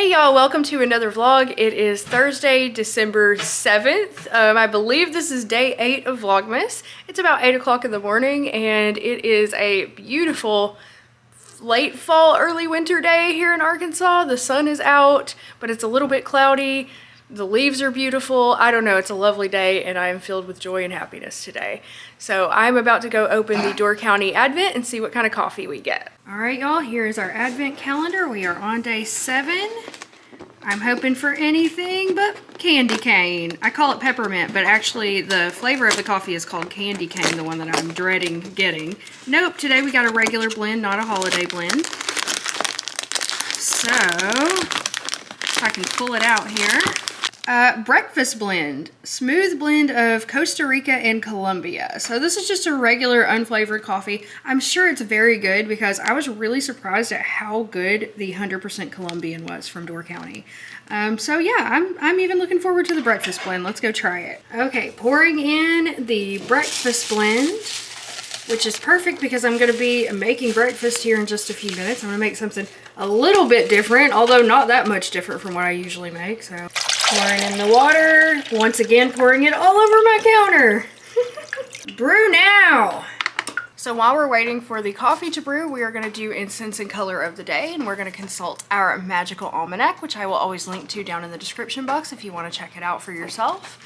Hey y'all, welcome to another vlog. It is Thursday, December 7th. I believe this is day 8 of Vlogmas. It's about 8 o'clock in the morning and it is a beautiful late fall, early winter day here in Arkansas. The sun is out, but it's a little bit cloudy. The leaves are beautiful. I don't know, it's a lovely day and I am filled with joy and happiness today. So I'm about to go open the Door County Advent and see what kind of coffee we get. All right, y'all, here is our Advent calendar. We are on day 7. I'm hoping for anything but candy cane. I call it peppermint, but actually the flavor of the coffee is called candy cane, the one that I'm dreading getting. Nope, today we got a regular blend, not a holiday blend. So, if I can pull it out here. Breakfast blend, smooth blend of Costa Rica and Colombia. So this is just a regular unflavored coffee. I'm sure it's very good because I was really surprised at how good the 100% Colombian was from Door County. So yeah, I'm even looking forward to the breakfast blend. Let's go try it. Okay, pouring in the breakfast blend, which is perfect because I'm going to be making breakfast here in just a few minutes. I'm going to make something a little bit different, although not that much different from what I usually make. So pouring in the water, once again pouring it all over my counter. Brew now. So while we're waiting for the coffee to brew, we are going to do incense and color of the day, and we're going to consult our magical almanac, which I will always link to down in the description box if you want to check it out for yourself.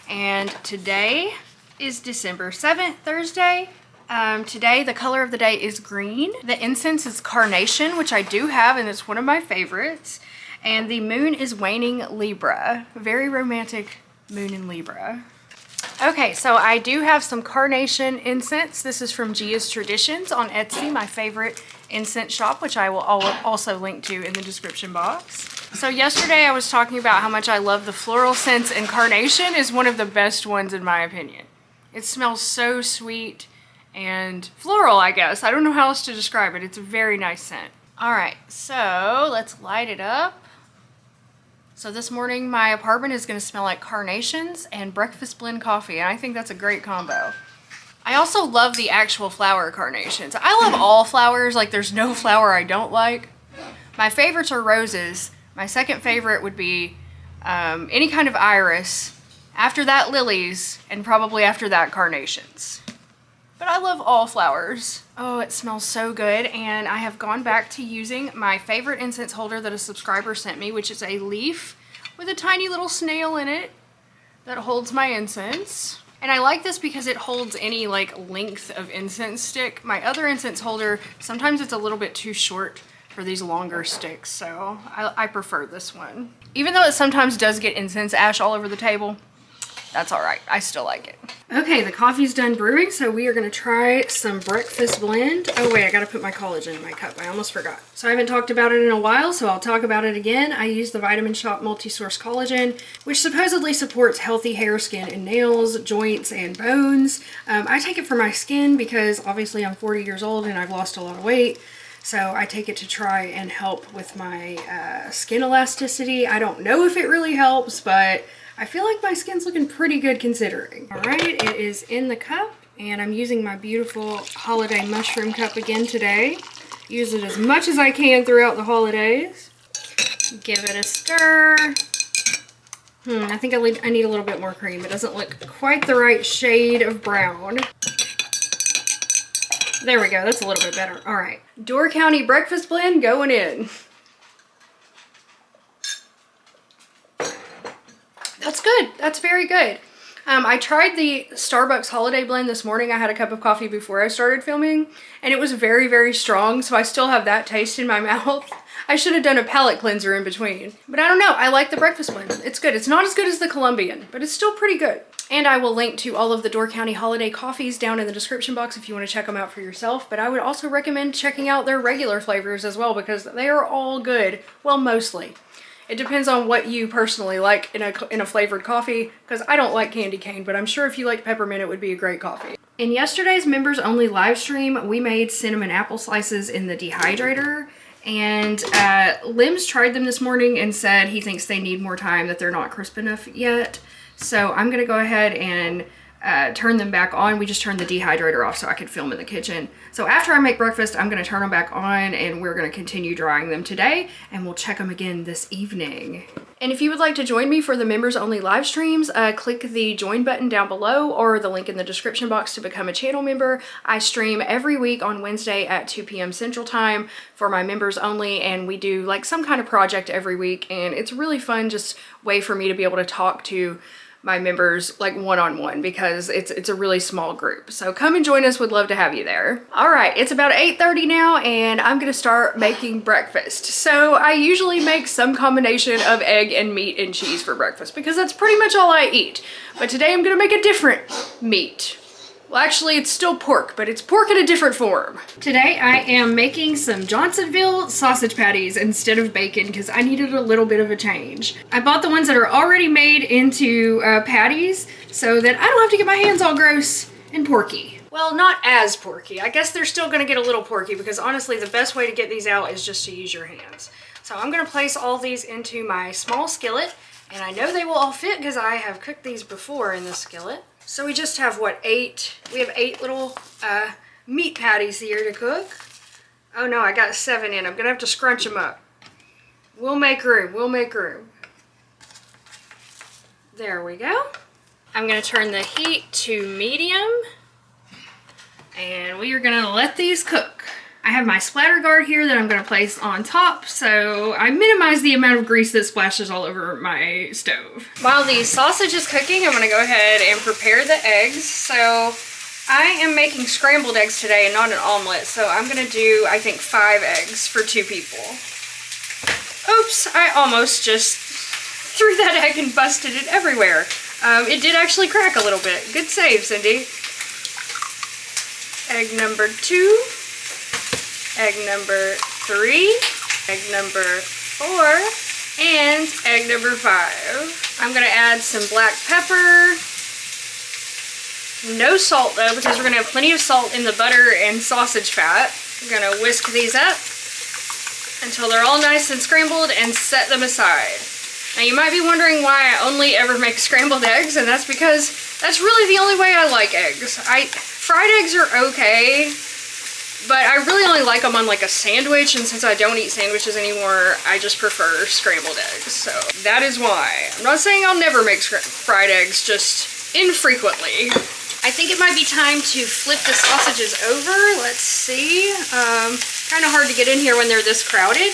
And today is December 7th, Thursday. Today the color of the day is green. The incense is carnation, which I do have, and it's one of my favorites. And the moon is waning Libra. Very romantic moon in Libra. Okay, so I do have some carnation incense. This is from Gia's Traditions on Etsy, my favorite incense shop, which I will also link to in the description box. So yesterday I was talking about how much I love the floral scents, and carnation is one of the best ones in my opinion. It smells so sweet and floral, I guess. I don't know how else to describe it. It's a very nice scent. All right, so let's light it up. So this morning my apartment is going to smell like carnations and breakfast blend coffee, and I think that's a great combo. I also love the actual flower carnations. I love all flowers, like there's no flower I don't like. My favorites are roses. My second favorite would be any kind of iris. After that, lilies, and probably after that, carnations. But I love all flowers. Oh, it smells so good, and I have gone back to using my favorite incense holder that a subscriber sent me, which is a leaf with a tiny little snail in it that holds my incense. And I like this because it holds any like length of incense stick. My other incense holder, sometimes it's a little bit too short for these longer sticks, so I prefer this one. Even though it sometimes does get incense ash all over the table, that's all right. I still like it. Okay, the coffee's done brewing, so we are gonna try some breakfast blend. Oh wait, I gotta put my collagen in my cup. I almost forgot. So I haven't talked about it in a while, so I'll talk about it again. I use the Vitamin Shop Multi-Source Collagen, which supposedly supports healthy hair, skin, and nails, joints, and bones. I take it for my skin because obviously I'm 40 years old and I've lost a lot of weight. So I take it to try and help with my skin elasticity. I don't know if it really helps, but I feel like my skin's looking pretty good considering. All right, it is in the cup, and I'm using my beautiful holiday mushroom cup again today. Use it as much as I can throughout the holidays. Give it a stir. I think I need a little bit more cream. It doesn't look quite the right shade of brown. There we go, that's a little bit better. All right, Door County breakfast blend going in. That's good. That's very good. I tried the Starbucks holiday blend this morning. I had a cup of coffee before I started filming, and it was very, very strong, so I still have that taste in my mouth. I should have done a palate cleanser in between. But I don't know. I like the breakfast blend. It's good. It's not as good as the Colombian, but it's still pretty good. And I will link to all of the Door County holiday coffees down in the description box if you want to check them out for yourself. But I would also recommend checking out their regular flavors as well because they are all good. Well, mostly. It depends on what you personally like in a flavored coffee, because I don't like candy cane, but I'm sure if you like peppermint, it would be a great coffee. In yesterday's members only live stream, we made cinnamon apple slices in the dehydrator, and Lim's tried them this morning and said he thinks they need more time, that they're not crisp enough yet. So I'm gonna go ahead and turn them back on. We just turned the dehydrator off so I could film in the kitchen. So after I make breakfast, I'm gonna turn them back on and we're gonna continue drying them today, and we'll check them again this evening. And if you would like to join me for the members only live streams, click the join button down below or the link in the description box to become a channel member. I stream every week on Wednesday at 2 p.m. Central Time for my members only, and we do like some kind of project every week, and it's really fun, just way for me to be able to talk to my members like one-on-one because it's a really small group. So come and join us, would love to have you there. All right, it's about 8:30 now and I'm gonna start making breakfast. So I usually make some combination of egg and meat and cheese for breakfast because that's pretty much all I eat. But today I'm gonna make a different meat. Well, actually, it's still pork, but it's pork in a different form. Today, I am making some Johnsonville sausage patties instead of bacon because I needed a little bit of a change. I bought the ones that are already made into patties so that I don't have to get my hands all gross and porky. Well, not as porky. I guess they're still gonna get a little porky because honestly, the best way to get these out is just to use your hands. So I'm gonna place all these into my small skillet, and I know they will all fit because I have cooked these before in the skillet. So we just have, what, 8? We have 8 little meat patties here to cook. Oh no, I got 7 in. I'm gonna have to scrunch them up. We'll make room, we'll make room. There we go. I'm gonna turn the heat to medium, and we are gonna let these cook. I have my splatter guard here that I'm gonna place on top, so I minimize the amount of grease that splashes all over my stove. While the sausage is cooking, I'm gonna go ahead and prepare the eggs. So I am making scrambled eggs today and not an omelet, so I'm gonna do, I think, 5 eggs for 2 people. Oops, I almost just threw that egg and busted it everywhere. It did actually crack a little bit. Good save, Cindy. Egg number 2. Egg number 3, egg number 4, and egg number 5. I'm gonna add some black pepper. No salt though, because we're gonna have plenty of salt in the butter and sausage fat. I'm gonna whisk these up until they're all nice and scrambled and set them aside. Now you might be wondering why I only ever make scrambled eggs, and that's because that's really the only way I like eggs. Fried eggs are okay, but I really only like them on like a sandwich, and since I don't eat sandwiches anymore, I just prefer scrambled eggs. So that is why. I'm not saying I'll never make fried eggs, just infrequently. I think it might be time to flip the sausages over. Let's see. Kind of hard to get in here when they're this crowded.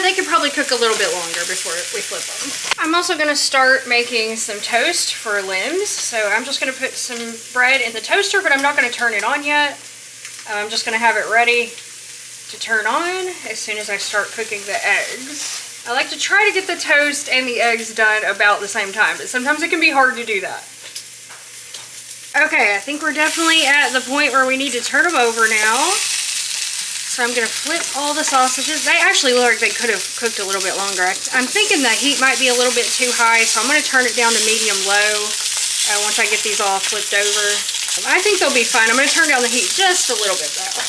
They could probably cook a little bit longer before we flip them. I'm also gonna start making some toast for limbs. So I'm just gonna put some bread in the toaster, but I'm not gonna turn it on yet. I'm just gonna have it ready to turn on as soon as I start cooking the eggs. I like to try to get the toast and the eggs done about the same time, but sometimes it can be hard to do that. Okay, I think we're definitely at the point where we need to turn them over now. So I'm gonna flip all the sausages. They actually look like they could have cooked a little bit longer. I'm thinking the heat might be a little bit too high, so I'm gonna turn it down to medium-low once I get these all flipped over. I think they'll be fine. I'm gonna turn down the heat just a little bit though.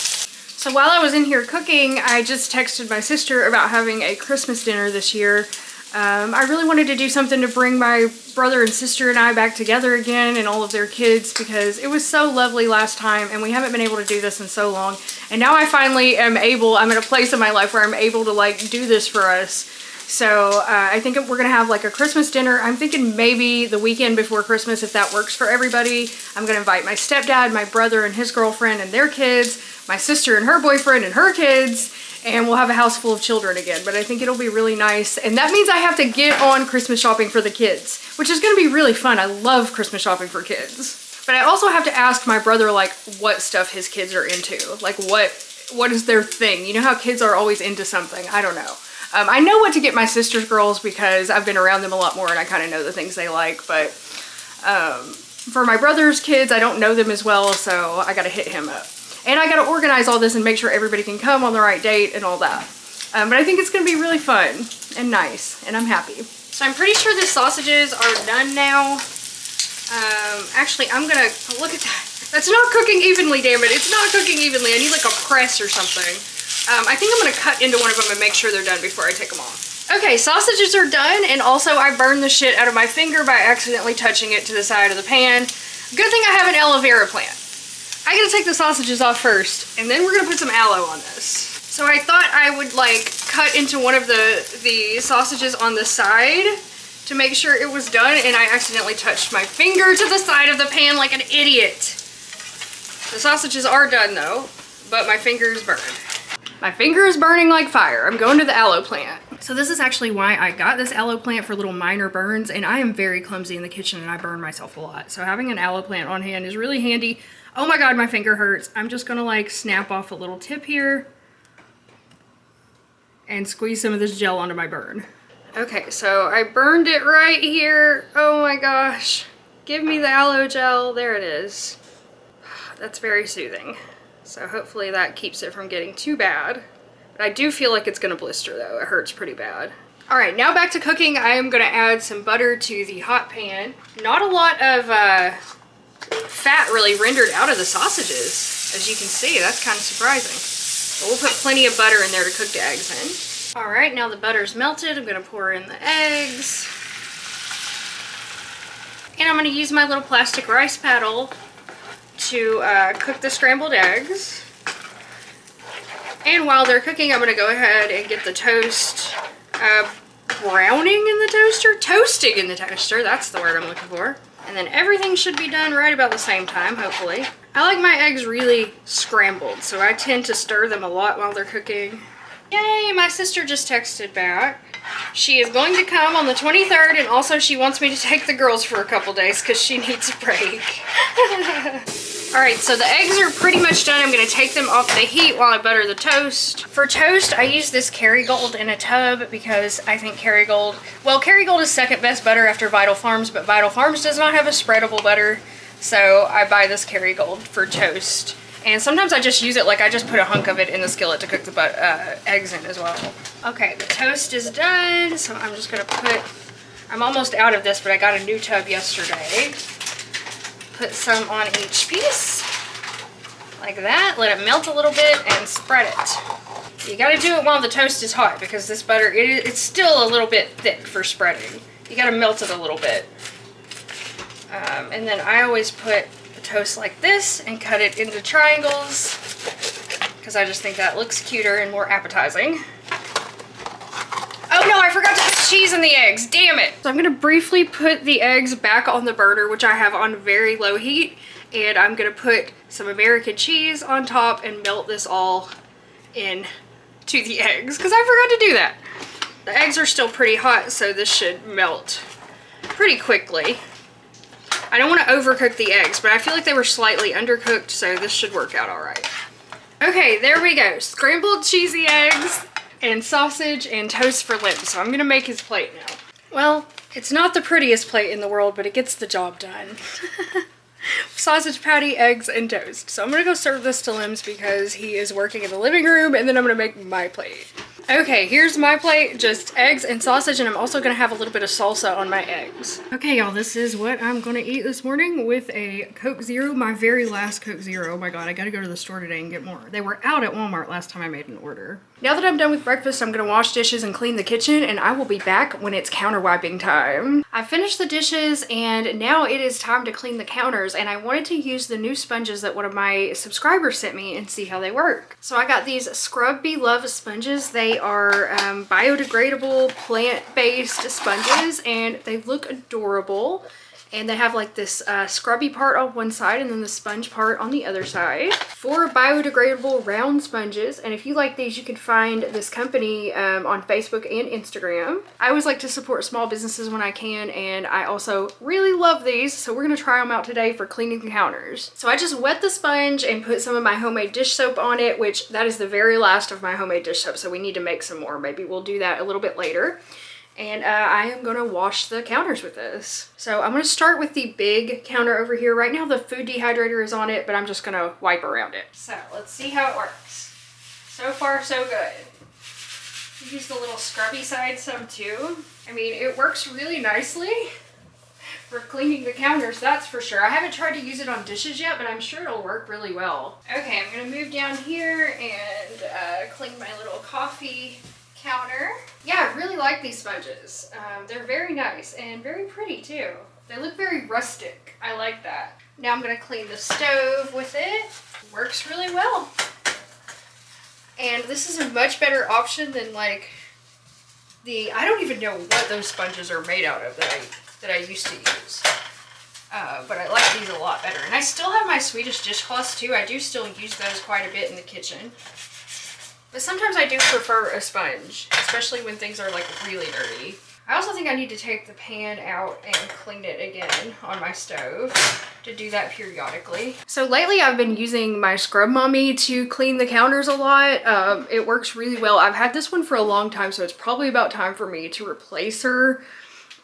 So while I was in here cooking, I just texted my sister about having a Christmas dinner this year. I really wanted to do something to bring my brother and sister and I back together again, and all of their kids, because it was so lovely last time and we haven't been able to do this in so long. And now I finally am able, I'm in a place in my life where I'm able to like do this for us. So I think we're gonna have like a Christmas dinner. I'm thinking maybe the weekend before Christmas, if that works for everybody. I'm gonna invite my stepdad, my brother and his girlfriend and their kids, my sister and her boyfriend and her kids, and we'll have a house full of children again. But I think it'll be really nice. And that means I have to get on Christmas shopping for the kids, which is gonna be really fun. I love Christmas shopping for kids. But I also have to ask my brother like what stuff his kids are into. Like what is their thing? You know how kids are always into something. I don't know. I know what to get my sister's girls because I've been around them a lot more and I kind of know the things they like. But for my brother's kids, I don't know them as well, so I gotta hit him up. And I gotta organize all this and make sure everybody can come on the right date and all that. But I think it's gonna be really fun and nice, and I'm happy. So I'm pretty sure the sausages are done now. Actually, I'm gonna, look at that. That's not cooking evenly, damn it. It's not cooking evenly. I need like a press or something. I think I'm gonna cut into one of them and make sure they're done before I take them off. Okay, sausages are done, and also I burned the shit out of my finger by accidentally touching it to the side of the pan. Good thing I have an aloe vera plant. I gotta take the sausages off first, and then we're gonna put some aloe on this. So I thought I would like cut into one of the sausages on the side to make sure it was done, and I accidentally touched my finger to the side of the pan like an idiot. The sausages are done though, but my finger is burned. My finger is burning like fire. I'm going to the aloe plant. So this is actually why I got this aloe plant, for little minor burns, and I am very clumsy in the kitchen and I burn myself a lot. So having an aloe plant on hand is really handy. Oh my God, my finger hurts. I'm just gonna like snap off a little tip here and squeeze some of this gel onto my burn. Okay, so I burned it right here. Oh my gosh. Give me the aloe gel. There it is. That's very soothing. So hopefully that keeps it from getting too bad. But I do feel like it's gonna blister though. It hurts pretty bad. All right, now back to cooking. I am gonna add some butter to the hot pan. Not a lot of fat really rendered out of the sausages. As you can see, that's kind of surprising. But we'll put plenty of butter in there to cook the eggs in. All right, now the butter's melted. I'm gonna pour in the eggs. And I'm gonna use my little plastic rice paddle to cook the scrambled eggs. And while they're cooking, I'm gonna go ahead and get the toast browning in the toaster? Toasting in the toaster, that's the word I'm looking for. And then everything should be done right about the same time, hopefully. I like my eggs really scrambled, so I tend to stir them a lot while they're cooking. Yay, my sister just texted back. She is going to come on the 23rd, and also she wants me to take the girls for a couple days because she needs a break. Alright, so the eggs are pretty much done. I'm going to take them off the heat while I butter the toast. For toast, I use this Kerrygold in a tub because I think Kerrygold, well, Kerrygold is second best butter after Vital Farms, but Vital Farms does not have a spreadable butter, so I buy this Kerrygold for toast. And sometimes I just use it, like I just put a hunk of it in the skillet to cook the eggs in as well. Okay, the toast is done, so I'm just gonna I'm almost out of this, but I got a new tub yesterday. Put some on each piece, like that. Let it melt a little bit and spread it. You gotta do it while the toast is hot because this butter, it's still a little bit thick for spreading. You gotta melt it a little bit. And then I always put toast like this and cut it into triangles because I just think that looks cuter and more appetizing. Oh no, I forgot to put cheese in the eggs, damn it! So I'm gonna briefly put the eggs back on the burner, which I have on very low heat, and I'm gonna put some American cheese on top and melt this all in to the eggs because I forgot to do that. The eggs are still pretty hot, so this should melt pretty quickly. I don't want to overcook the eggs, but I feel like they were slightly undercooked, so this should work out all right. Okay, there we go. Scrambled cheesy eggs and sausage and toast for Lynn. So I'm going to make his plate now. Well, it's not the prettiest plate in the world, but it gets the job done. Sausage patty, eggs, and toast. So I'm going to go serve this to Limbs because he is working in the living room, and then I'm going to make my plate. Okay, here's my plate, just eggs and sausage, and I'm also gonna have a little bit of salsa on my eggs. Okay, y'all, this is what I'm gonna eat this morning with a Coke Zero, my very last Coke Zero. Oh my God, I gotta go to the store today and get more. They were out at Walmart last time I made an order. Now that I'm done with breakfast, I'm gonna wash dishes and clean the kitchen, and I will be back when it's counter wiping time. I finished the dishes, and now it is time to clean the counters, and I wanted to use the new sponges that one of my subscribers sent me and see how they work. So I got these Scrub Bee Love sponges. They are biodegradable, plant-based sponges, and they look adorable. And they have like this scrubby part on one side and then the sponge part on the other side. 4 biodegradable round sponges. And if you like these, you can find this company on Facebook and Instagram. I always like to support small businesses when I can, and I also really love these. So we're gonna try them out today for cleaning the counters. So I just wet the sponge and put some of my homemade dish soap on it, which that is the very last of my homemade dish soap. So we need to make some more. Maybe we'll do that a little bit later. And I am gonna wash the counters with this. So I'm gonna start with the big counter over here. Right now the food dehydrator is on it, but I'm just gonna wipe around it. So let's see how it works. So far, so good. Use the little scrubby side some too. I mean, it works really nicely for cleaning the counters, that's for sure. I haven't tried to use it on dishes yet, but I'm sure it'll work really well. Okay, I'm gonna move down here and clean my little coffee counter. Yeah, I really like these sponges. They're very nice and very pretty too. They look very rustic. I like that. Now I'm gonna clean the stove with it. Works really well. And this is a much better option than like I don't even know what those sponges are made out of that I used to use. But I like these a lot better. And I still have my Swedish dishcloths too. I do still use those quite a bit in the kitchen. But sometimes I do prefer a sponge, especially when things are like really dirty. I also think I need to take the pan out and clean it again on my stove, to do that periodically. So lately I've been using my Scrub Mommy to clean the counters a lot. It works really well. I've had this one for a long time, so it's probably about time for me to replace her.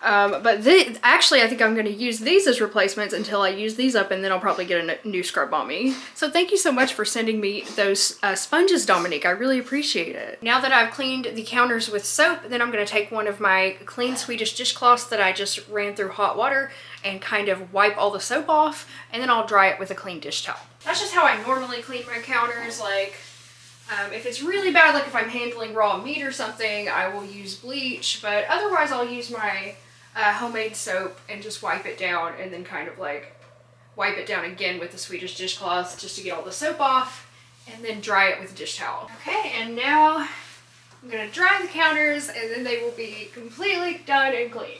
But actually I think I'm going to use these as replacements until I use these up, and then I'll probably get a new Scrub Mommy. So thank you so much for sending me those sponges, Dominique. I really appreciate it. Now that I've cleaned the counters with soap, then I'm going to take one of my clean Swedish dishcloths that I just ran through hot water and kind of wipe all the soap off, and then I'll dry it with a clean dish towel. That's just how I normally clean my counters. Like, if it's really bad, like if I'm handling raw meat or something, I will use bleach, but otherwise I'll use my homemade soap and just wipe it down, and then kind of like wipe it down again with the Swedish dishcloth just to get all the soap off, and then dry it with a dish towel. Okay, and now I'm gonna dry the counters, and then they will be completely done and clean.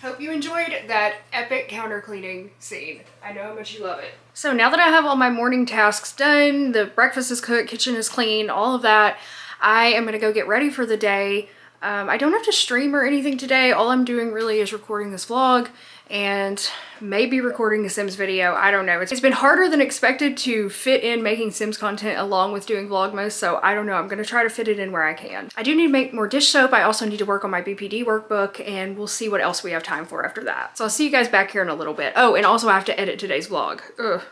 Hope you enjoyed that epic counter cleaning scene. I know how much you love it. So now that I have all my morning tasks done, the breakfast is cooked, kitchen is clean, all of that, I am gonna go get ready for the day. I don't have to stream or anything today. All I'm doing really is recording this vlog and maybe recording a Sims video. I don't know. It's been harder than expected to fit in making Sims content along with doing vlogmas, so I don't know. I'm gonna try to fit it in where I can. I do need to make more dish soap. I also need to work on my BPD workbook, and we'll see what else we have time for after that. So I'll see you guys back here in a little bit. Oh, and also I have to edit today's vlog. Ugh.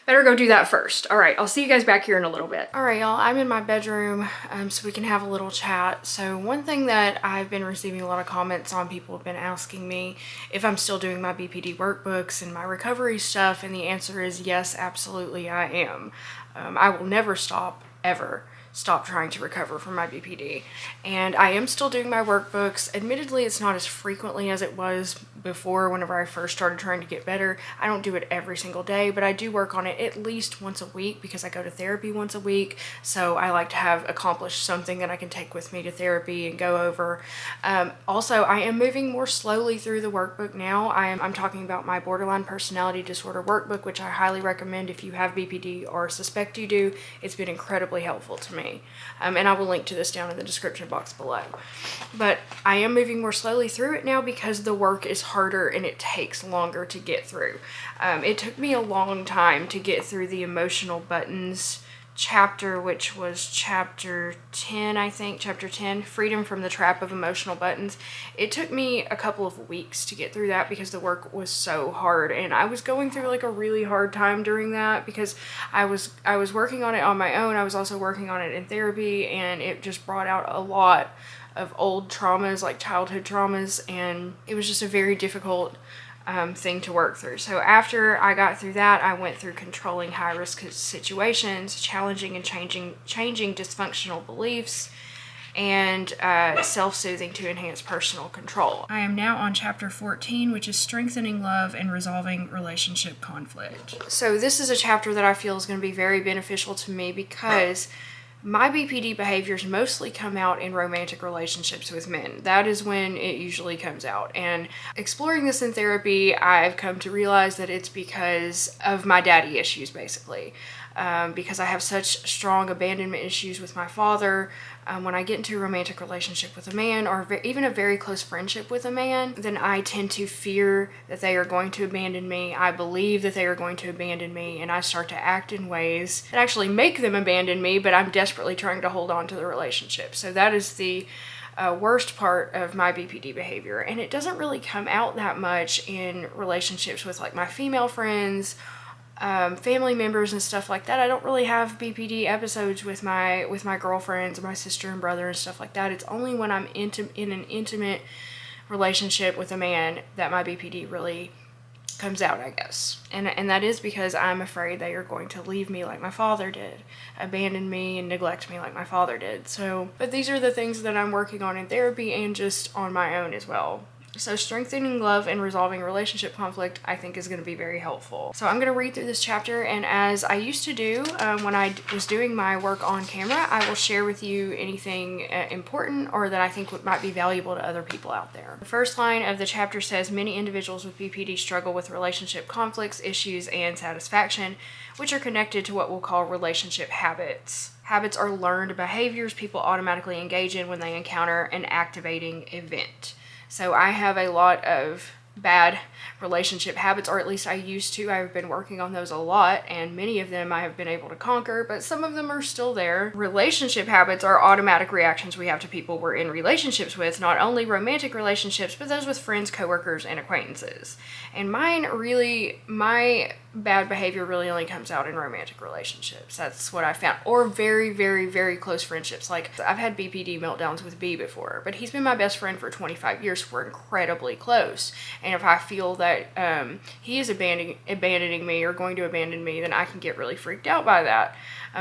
Better go do that first. All right, I'll see you guys back here in a little bit. All right, y'all, I'm in my bedroom so we can have a little chat. So one thing that I've been receiving a lot of comments on, people have been asking me if I'm still doing my BPD workbooks and my recovery stuff, and the answer is yes, absolutely I am. I will never stop, ever stop trying to recover from my BPD. And I am still doing my workbooks. Admittedly, it's not as frequently as it was before whenever I first started trying to get better. I don't do it every single day, but I do work on it at least once a week because I go to therapy once a week. So I like to have accomplished something that I can take with me to therapy and go over. Also, I am moving more slowly through the workbook now. I'm talking about my borderline personality disorder workbook, which I highly recommend if you have BPD or suspect you do. It's been incredibly helpful to me. And I will link to this down in the description box below. But I am moving more slowly through it now because the work is harder and it takes longer to get through. It took me a long time to get through the emotional buttons chapter, which was chapter 10, I think, chapter 10, Freedom from the Trap of Emotional Buttons. It took me a couple of weeks to get through that because the work was so hard, and I was going through like a really hard time during that because I was working on it on my own. I was also working on it in therapy, and it just brought out a lot of old traumas, like childhood traumas, and it was just a very difficult thing to work through. So after I got through that, I went through controlling high-risk situations, challenging and changing dysfunctional beliefs, and self-soothing to enhance personal control. I am now on chapter 14, which is strengthening love and resolving relationship conflict. So this is a chapter that I feel is going to be very beneficial to me because my BPD behaviors mostly come out in romantic relationships with men. That is when it usually comes out. And exploring this in therapy, I've come to realize that it's because of my daddy issues, basically. Because I have such strong abandonment issues with my father. When I get into a romantic relationship with a man, or even a very close friendship with a man, then I tend to fear that they are going to abandon me. I believe that they are going to abandon me, and I start to act in ways that actually make them abandon me, but I'm desperately trying to hold on to the relationship. So that is the worst part of my BPD behavior, and it doesn't really come out that much in relationships with like my female friends, family members and stuff like that. I don't really have BPD episodes with my girlfriends or my sister and brother and stuff like that. It's only when I'm in an intimate relationship with a man that my BPD really comes out, I guess. And that is because I'm afraid they are going to leave me like my father did, abandon me and neglect me like my father did. So, but these are the things that I'm working on in therapy and just on my own as well. So strengthening love and resolving relationship conflict, I think, is going to be very helpful. So I'm going to read through this chapter, and as I used to do when I was doing my work on camera, I will share with you anything important or that I think might be valuable to other people out there. The first line of the chapter says, many individuals with BPD struggle with relationship conflicts, issues, and satisfaction, which are connected to what we'll call relationship habits. Habits are learned behaviors people automatically engage in when they encounter an activating event. So I have a lot of bad relationship habits, or at least I used to. I've been working on those a lot, and many of them I have been able to conquer, but some of them are still there. Relationship habits are automatic reactions we have to people we're in relationships with, not only romantic relationships, but those with friends, coworkers, and acquaintances. And my bad behavior really only comes out in romantic relationships. That's what I found. Or very, very, very close friendships. Like, I've had BPD meltdowns with B before, but he's been my best friend for 25 years. We're incredibly close. And if I feel that he is abandoning me or going to abandon me, then I can get really freaked out by that.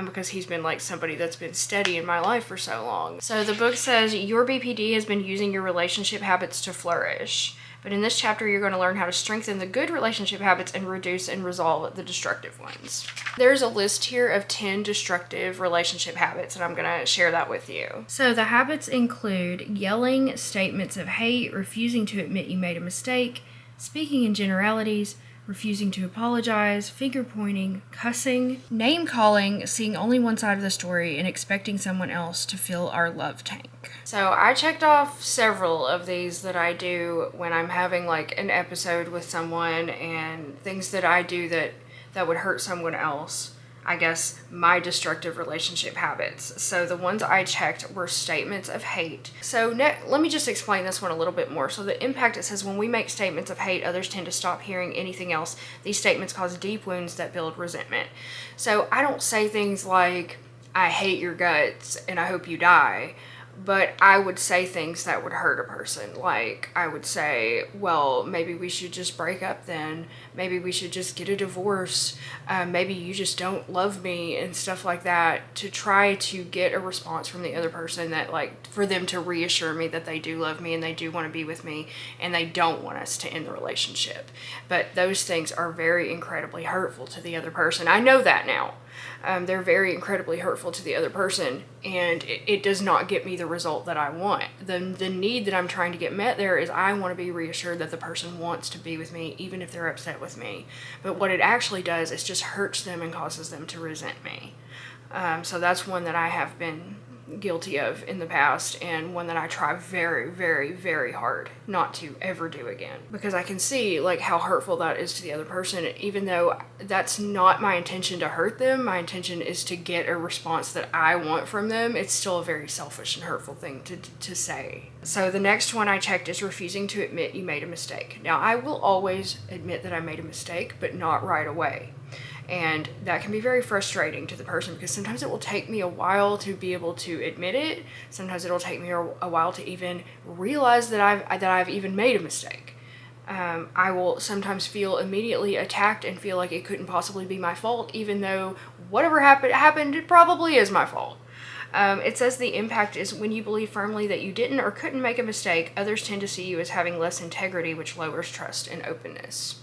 Because he's been like somebody that's been steady in my life for so long. So the book says, your BPD has been using your relationship habits to flourish. But in this chapter, you're going to learn how to strengthen the good relationship habits and reduce and resolve the destructive ones. There's a list here of 10 destructive relationship habits, and I'm going to share that with you. So the habits include yelling, statements of hate, refusing to admit you made a mistake, speaking in generalities, refusing to apologize, finger pointing, cussing, name calling, seeing only one side of the story, and expecting someone else to fill our love tank. So I checked off several of these that I do when I'm having like an episode with someone, and things that I do that would hurt someone else. I guess, my destructive relationship habits. So the ones I checked were statements of hate. So let me just explain this one a little bit more. So the impact, it says, when we make statements of hate, others tend to stop hearing anything else. These statements cause deep wounds that build resentment. So I don't say things like, I hate your guts and I hope you die. But I would say things that would hurt a person. Like, I would say, well, maybe we should just break up then. Maybe we should just get a divorce. Maybe you just don't love me and stuff like that, to try to get a response from the other person that, like, for them to reassure me that they do love me and they do want to be with me and they don't want us to end the relationship. But those things are very incredibly hurtful to the other person. I know that now. They're very incredibly hurtful to the other person, and it does not get me the result that I want. The need that I'm trying to get met there is I want to be reassured that the person wants to be with me, even if they're upset with me. But what it actually does is just hurts them and causes them to resent me. So that's one that I have been guilty of in the past, and one that I try very, very, very hard not to ever do again, because I can see like how hurtful that is to the other person. Even though that's not my intention to hurt them, my intention is to get a response that I want from them, it's still a very selfish and hurtful thing to say. So the next one I checked is refusing to admit you made a mistake. Now, I will always admit that I made a mistake, but not right away. And that can be very frustrating to the person, because sometimes it will take me a while to be able to admit it. Sometimes it'll take me a while to even realize that I've even made a mistake. I will sometimes feel immediately attacked and feel like it couldn't possibly be my fault, even though whatever happened, it probably is my fault. It says the impact is when you believe firmly that you didn't or couldn't make a mistake, others tend to see you as having less integrity, which lowers trust and openness.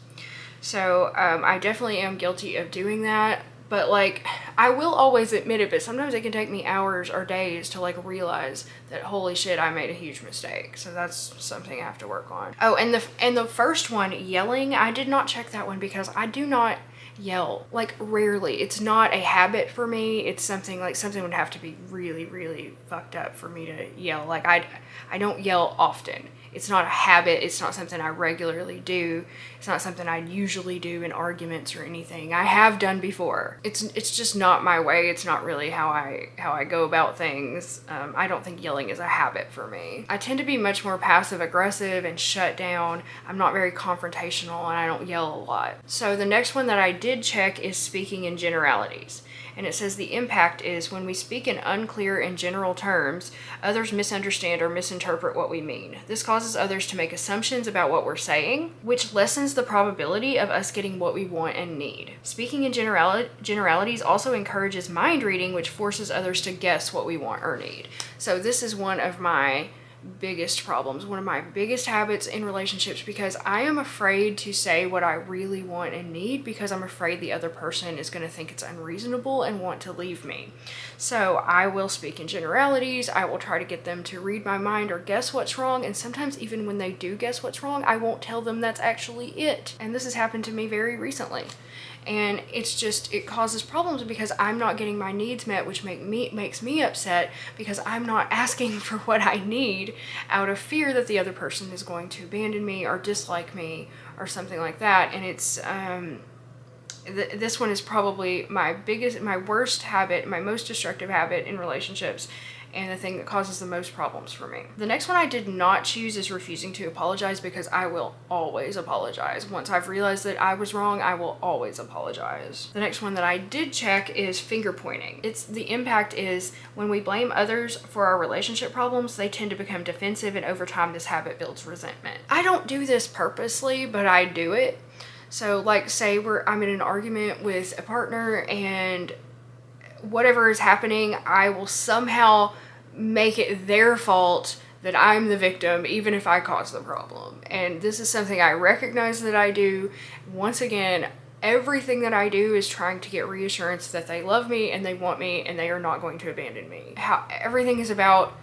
So I definitely am guilty of doing that, but like, I will always admit it, but sometimes it can take me hours or days to like realize that, holy shit, I made a huge mistake. So that's something I have to work on. Oh, and the first one, yelling, I did not check that one because I do not yell, like rarely. It's not a habit for me. It's something would have to be really, really fucked up for me to yell. Like I don't yell often. It's not a habit. It's not something I regularly do. It's not something I usually do in arguments or anything. I have done before. It's just not my way. It's not really how I go about things. I don't think yelling is a habit for me. I tend to be much more passive aggressive and shut down. I'm not very confrontational, and I don't yell a lot. So the next one that I did check is speaking in generalities. And it says the impact is when we speak in unclear and general terms, others misunderstand or misinterpret what we mean. This causes causes others to make assumptions about what we're saying, which lessens the probability of us getting what we want and need. Speaking in generalities also encourages mind reading, which forces others to guess what we want or need. So this is one of my biggest problems, one of my biggest habits in relationships, because I am afraid to say what I really want and need because I'm afraid the other person is going to think it's unreasonable and want to leave me. So I will speak in generalities. I will try to get them to read my mind or guess what's wrong, and sometimes even when they do guess what's wrong, I won't tell them that's actually it. And this has happened to me very recently. And it causes problems because I'm not getting my needs met, which makes me upset because I'm not asking for what I need out of fear that the other person is going to abandon me or dislike me or something like that. And it's this one is probably my worst habit, my most destructive habit in relationships, and the thing that causes the most problems for me. The next one I did not choose is refusing to apologize, because I will always apologize. Once I've realized that I was wrong, I will always apologize. The next one that I did check is finger pointing. The impact is when we blame others for our relationship problems, they tend to become defensive, and over time this habit builds resentment. I don't do this purposely, but I do it. So like say I'm in an argument with a partner and whatever is happening, I will somehow make it their fault that I'm the victim, even if I caused the problem. And this is something I recognize that I do. Once again, everything that I do is trying to get reassurance that they love me and they want me and they are not going to abandon me. Everything is about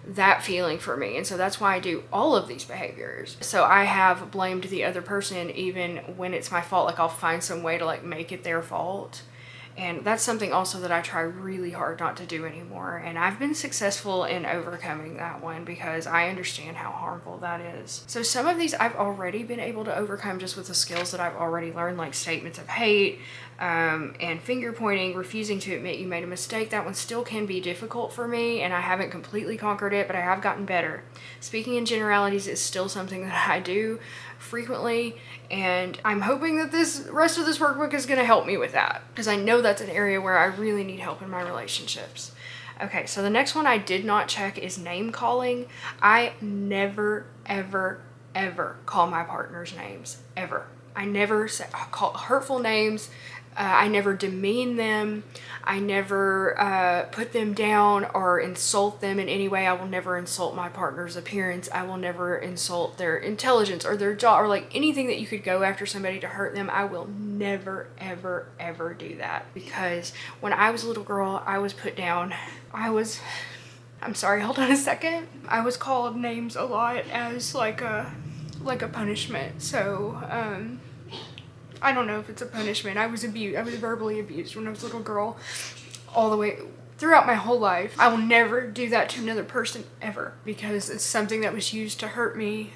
that feeling for me, and so that's why I do all of these behaviors. So I have blamed the other person even when it's my fault. Like I'll find some way to like make it their fault. And that's something also that I try really hard not to do anymore. And I've been successful in overcoming that one because I understand how harmful that is. So some of these I've already been able to overcome just with the skills that I've already learned, like statements of hate, and finger pointing, refusing to admit you made a mistake. That one still can be difficult for me, and I haven't completely conquered it, but I have gotten better. Speaking in generalities is still something that I do frequently, and I'm hoping that this rest of this workbook is going to help me with that, because I know that's an area where I really need help in my relationships. Okay, so the next one I did not check is name calling. I never, ever, ever call my partners names, ever. I never call hurtful names. I never demean them. I never put them down or insult them in any way. I will never insult my partner's appearance. I will never insult their intelligence or their job or like anything that you could go after somebody to hurt them. I will never, ever, ever do that, because when I was a little girl, I was put down. I'm sorry, hold on a second. I was called names a lot as like a punishment. So, I don't know if it's a punishment. I was verbally abused when I was a little girl all the way throughout my whole life. I will never do that to another person ever, because it's something that was used to hurt me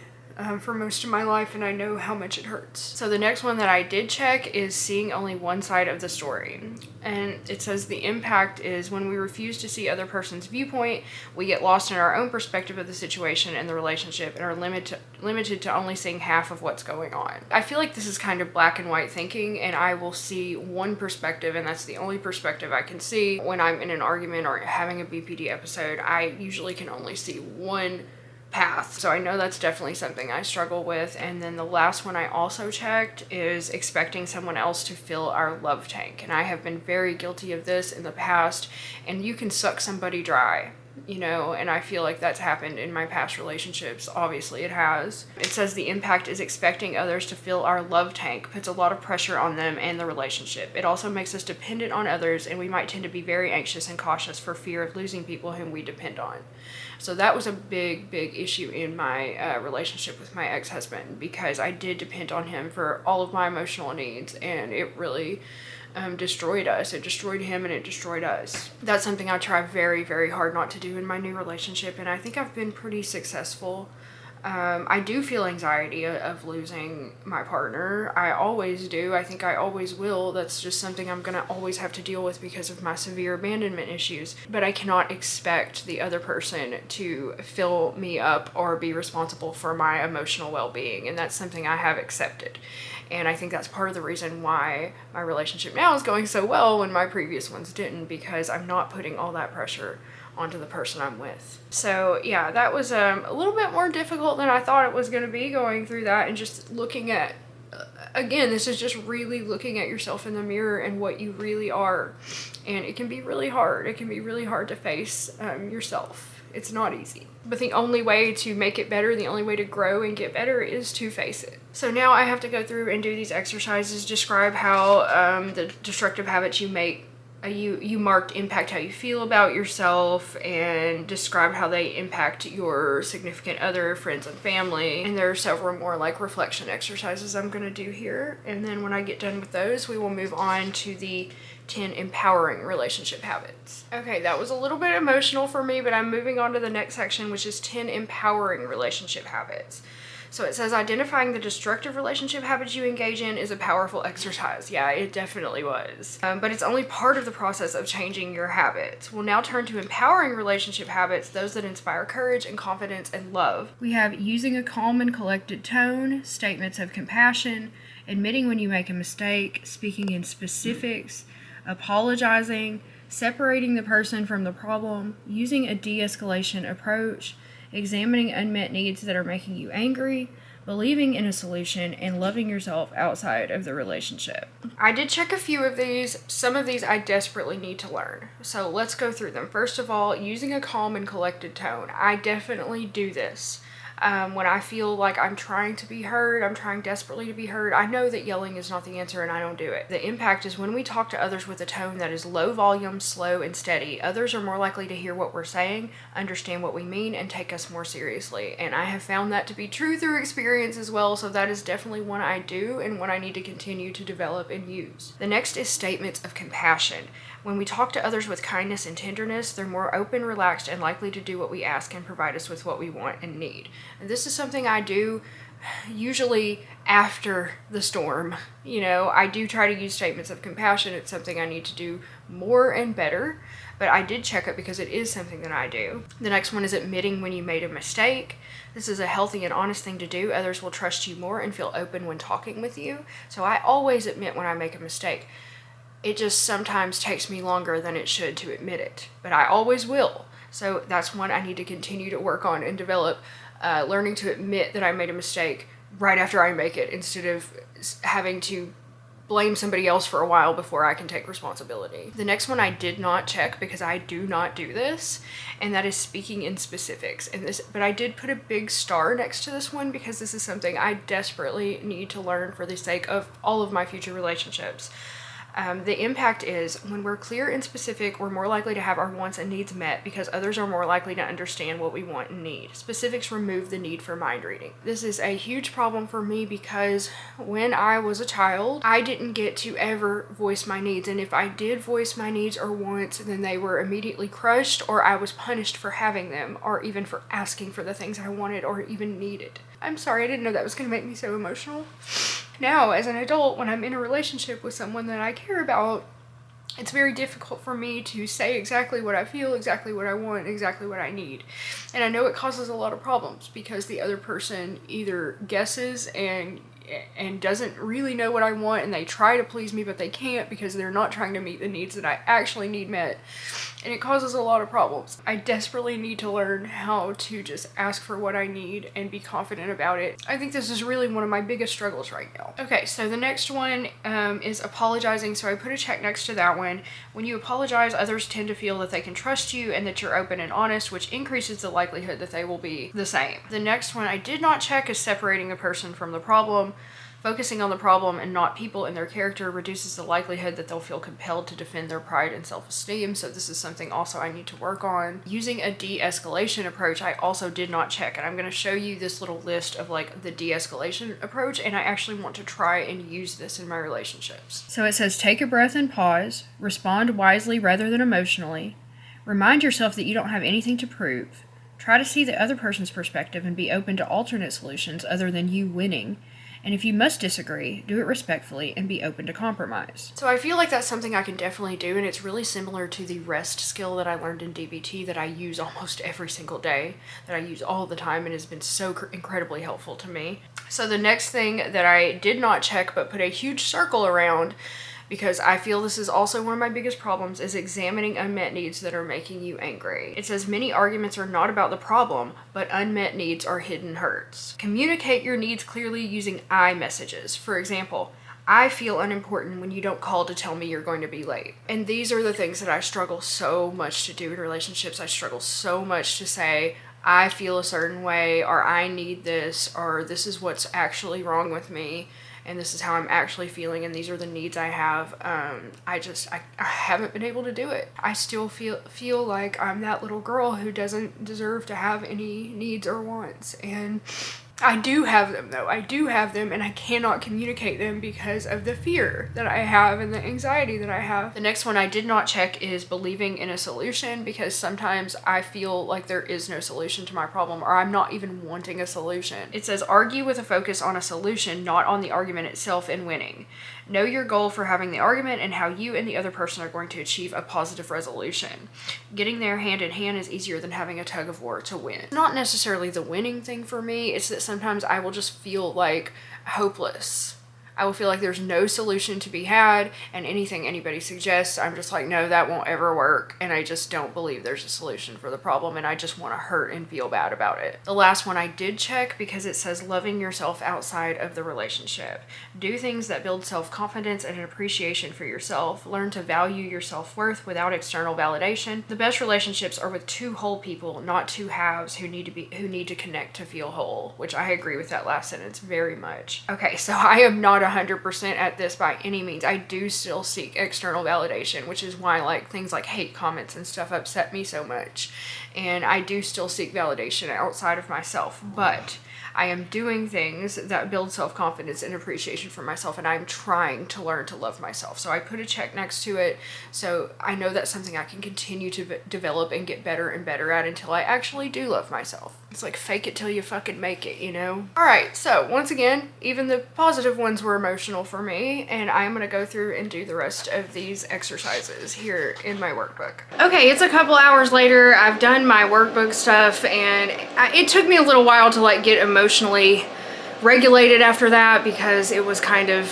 for most of my life, and I know how much it hurts. So the next one that I did check is seeing only one side of the story. And it says the impact is when we refuse to see other person's viewpoint, we get lost in our own perspective of the situation and the relationship and are limited to only seeing half of what's going on. I feel like this is kind of black and white thinking, and I will see one perspective, and that's the only perspective I can see. When I'm in an argument or having a BPD episode, I usually can only see one path. So I know that's definitely something I struggle with. And then the last one I also checked is expecting someone else to fill our love tank. And I have been very guilty of this in the past, and you can suck somebody dry, you know, and I feel like that's happened in my past relationships. Obviously it has. It says the impact is expecting others to fill our love tank, puts a lot of pressure on them and the relationship. It also makes us dependent on others, and we might tend to be very anxious and cautious for fear of losing people whom we depend on. So that was a big issue in my relationship with my ex-husband, because I did depend on him for all of my emotional needs, and it really destroyed us. It destroyed him and it destroyed us. That's something I try very hard not to do in my new relationship, and I think I've been pretty successful. I do feel anxiety of losing my partner. I always do. I think I always will. That's just something I'm gonna always have to deal with because of my severe abandonment issues. But I cannot expect the other person to fill me up or be responsible for my emotional well-being, and that's something I have accepted. And I think that's part of the reason why my relationship now is going so well when my previous ones didn't, because I'm not putting all that pressure onto the person I'm with. So yeah, that was a little bit more difficult than I thought it was going to be, going through that and just looking at, again, this is just really looking at yourself in the mirror and what you really are. And it can be really hard. It can be really hard to face yourself. It's not easy. But the only way to make it better, the only way to grow and get better is to face it. So now I have to go through and do these exercises, describe how the destructive habits you make you marked impact how you feel about yourself, and describe how they impact your significant other, friends, and family. And there are several more like reflection exercises I'm going to do here. And then when I get done with those, we will move on to the 10 empowering relationship habits. Okay, that was a little bit emotional for me, but I'm moving on to the next section, which is 10 empowering relationship habits. So it says identifying the destructive relationship habits you engage in is a powerful exercise. Yeah, it definitely was. But it's only part of the process of changing your habits. We'll now turn to empowering relationship habits, those that inspire courage and confidence and love. We have using a calm and collected tone, statements of compassion, admitting when you make a mistake, speaking in specifics, apologizing, separating the person from the problem, using a de-escalation approach, examining unmet needs that are making you angry, believing in a solution, and loving yourself outside of the relationship. I did check a few of these. Some of these I desperately need to learn. So let's go through them. First of all, using a calm and collected tone. I definitely do this. When I feel like I'm trying to be heard, I'm trying desperately to be heard, I know that yelling is not the answer and I don't do it. The impact is when we talk to others with a tone that is low volume, slow, and steady, others are more likely to hear what we're saying, understand what we mean, and take us more seriously. And I have found that to be true through experience as well, so that is definitely one I do and one I need to continue to develop and use. The next is statements of compassion. When we talk to others with kindness and tenderness, they're more open, relaxed, and likely to do what we ask and provide us with what we want and need. And this is something I do usually after the storm. You know, I do try to use statements of compassion. It's something I need to do more and better, but I did check it because it is something that I do. The next one is admitting when you made a mistake. This is a healthy and honest thing to do. Others will trust you more and feel open when talking with you. So I always admit when I make a mistake. It just sometimes takes me longer than it should to admit it, but I always will. So that's one I need to continue to work on and develop, learning to admit that I made a mistake right after I make it, instead of having to blame somebody else for a while before I can take responsibility. The next one I did not check because I do not do this, and that is speaking in specifics. But I did put a big star next to this one because this is something I desperately need to learn for the sake of all of my future relationships. The impact is when we're clear and specific, we're more likely to have our wants and needs met because others are more likely to understand what we want and need. Specifics remove the need for mind reading. This is a huge problem for me because when I was a child, I didn't get to ever voice my needs. And if I did voice my needs or wants, then they were immediately crushed, or I was punished for having them, or even for asking for the things I wanted or even needed. I'm sorry, I didn't know that was going to make me so emotional. Now, as an adult, when I'm in a relationship with someone that I care about, it's very difficult for me to say exactly what I feel, exactly what I want, exactly what I need. And I know it causes a lot of problems because the other person either guesses and doesn't really know what I want, and they try to please me, but they can't because they're not trying to meet the needs that I actually need met. And it causes a lot of problems. I desperately need to learn how to just ask for what I need and be confident about it. I think this is really one of my biggest struggles right now. Okay, so the next one is apologizing. So I put a check next to that one. When you apologize, others tend to feel that they can trust you and that you're open and honest, which increases the likelihood that they will be the same. The next one I did not check is separating a person from the problem. Focusing on the problem and not people and their character reduces the likelihood that they'll feel compelled to defend their pride and self-esteem. So this is something also I need to work on. Using a de-escalation approach, I also did not check. And I'm going to show you this little list of like the de-escalation approach. And I actually want to try and use this in my relationships. So it says, take a breath and pause. Respond wisely rather than emotionally. Remind yourself that you don't have anything to prove. Try to see the other person's perspective and be open to alternate solutions other than you winning. And if you must disagree, do it respectfully and be open to compromise. So I feel like that's something I can definitely do, and it's really similar to the rest skill that I learned in DBT that I use almost every single day, that I use all the time, and has been so incredibly helpful to me. So the next thing that I did not check but put a huge circle around because I feel this is also one of my biggest problems, is examining unmet needs that are making you angry. It says many arguments are not about the problem, but unmet needs are hidden hurts. Communicate your needs clearly using I messages. For example, I feel unimportant when you don't call to tell me you're going to be late. And these are the things that I struggle so much to do in relationships. I struggle so much to say, I feel a certain way, or I need this, or this is what's actually wrong with me, and this is how I'm actually feeling, and these are the needs I have. I haven't been able to do it. I still feel like I'm that little girl who doesn't deserve to have any needs or wants, and I do have them though. I do have them, and I cannot communicate them because of the fear that I have and the anxiety that I have. The next one I did not check is believing in a solution, because sometimes I feel like there is no solution to my problem, or I'm not even wanting a solution. It says argue with a focus on a solution, not on the argument itself and winning. Know your goal for having the argument and how you and the other person are going to achieve a positive resolution. Getting there hand in hand is easier than having a tug of war to win. Not necessarily the winning thing for me, it's that sometimes I will just feel like hopeless. I will feel like there's no solution to be had, and anything anybody suggests, I'm just like, no, that won't ever work, and I just don't believe there's a solution for the problem, and I just want to hurt and feel bad about it. The last one I did check because it says loving yourself outside of the relationship. Do things that build self-confidence and an appreciation for yourself. Learn to value your self-worth without external validation. The best relationships are with two whole people, not two halves who need to connect to feel whole, which I agree with that last sentence very much. Okay, so I am not 100% at this by any means. I do still seek external validation, which is why like things like hate comments and stuff upset me so much. And I do still seek validation outside of myself, but I am doing things that build self-confidence and appreciation for myself, and I'm trying to learn to love myself. So I put a check next to it, so I know that's something I can continue to develop and get better and better at until I actually do love myself. It's like fake it till you fucking make it, you know? Alright, so once again, even the positive ones were emotional for me, and I'm gonna go through and do the rest of these exercises here in my workbook. Okay, it's a couple hours later. I've done my workbook stuff, and it took me a little while to like get emotionally regulated after that, because it was kind of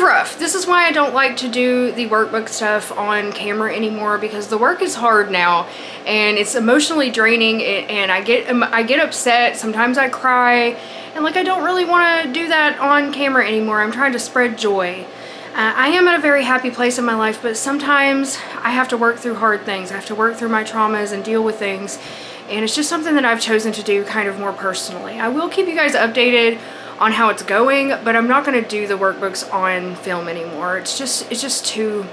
rough. This is why I don't like to do the workbook stuff on camera anymore, because the work is hard now and it's emotionally draining, and I get upset. Sometimes I cry, and like I don't really want to do that on camera anymore. I'm trying to spread joy. I am at a very happy place in my life, but sometimes I have to work through hard things. I have to work through my traumas and deal with things, and it's just something that I've chosen to do kind of more personally. I will keep you guys updated on how it's going, but I'm not going to do the workbooks on film anymore. It's just too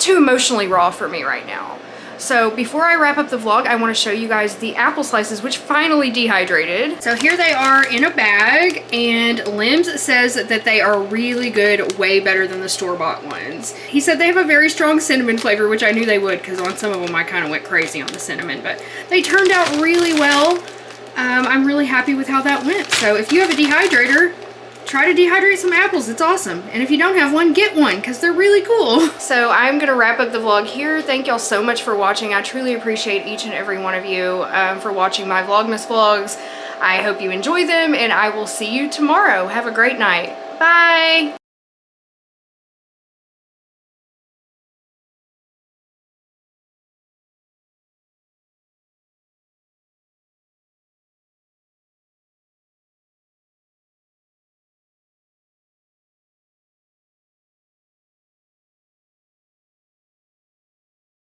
emotionally raw for me right now. So before I wrap up the vlog, I want to show you guys the apple slices, which finally dehydrated. So here they are in a bag, and Limbs says that they are really good, way better than the store-bought ones. He said they have a very strong cinnamon flavor, which I knew they would, because on some of them I kind of went crazy on the cinnamon, but they turned out really well. I'm really happy with how that went. So if you have a dehydrator, try to dehydrate some apples. It's awesome. And if you don't have one, get one, because they're really cool. So I'm going to wrap up the vlog here. Thank y'all so much for watching. I truly appreciate each and every one of you for watching my Vlogmas vlogs. I hope you enjoy them, and I will see you tomorrow. Have a great night. Bye.